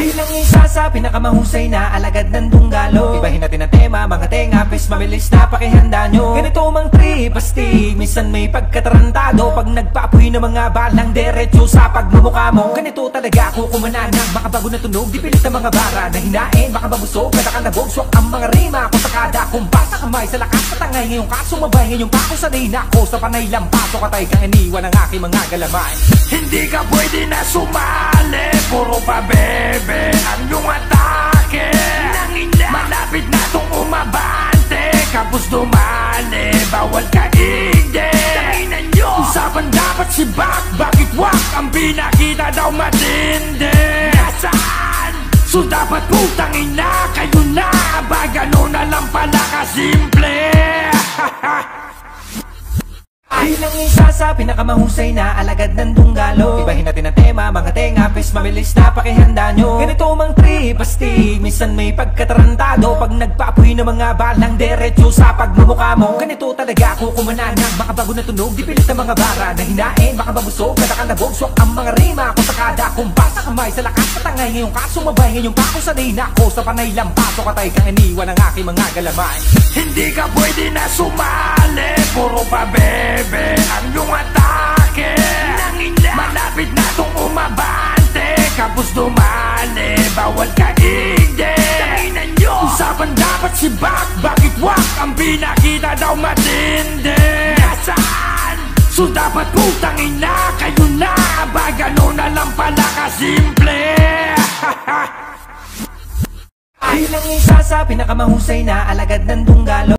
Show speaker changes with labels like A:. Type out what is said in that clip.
A: Bilang isa sa pinakamahusay na alagad ng dunggalo, ibahin natin ang tema, mga tenga, pes mabilis na pakihanda nyo. Ganito mang trip, astig, minsan may pagkatarantado, pag nagpaapoy ng mga balang derecho sa pagmumukha mo. Ganito talaga ako kumananang, makabago na tunog, di pilit ang mga bara na hinain, baka mabusog, kadakanabog, swak ang mga rima ko sa kada kumpas. Sa kamay, sa lakas, patangay, ngayong kaso mabay, ngayong pako sanay na ako sa panay lampaso, katay kang iniwan ng aking mga galaman. Hindi ka pwede na sumali, puro pa bebe ang iyong atake. Malapit na tong umabante, kapos dumali, bawal ka hindi. Usapan dapat si Bak, bakit wak ang pinakita daw matindi? Nasaan? So dapat putangin na, kayo na, ba gano'n na lang pala kasimple. Bilang isa sa pinakamahusay na alagad ng dunggalo, ibahin natin ang tema, mga tenga, pes mabilis na pakihanda nyo. Ganito mang trip, astig, minsan may pagkatarantado, pag nagpaapoy ng mga balang derecho sa pagmumukha mo. Ganito talaga ako kumananang, makabago na tunog, di pilit ang mga bara na hinain, baka mabusog, kadakanabog, swak ang mga rima ko sa kada kumpas. Sa kamay, sa lakas, patangay, ngayong kaso mabay, ngayong pako sanay na ako sa panay lampaso, katay kang iniwan ng aking mga galaman. Hindi ka pwede na sumali, puro pa bebe ang iyong atake. Malapit na tong umabante, kapos dumali, bawal ka hindi. Usapan dapat si Bak, bakit wak ang pinakita daw matindi? Nasaan? So dapat putangin na, kayo na, ba gano'n na lang pala kasimple. Bilang isa sa pinakamahusay na alagad ng dunggalo.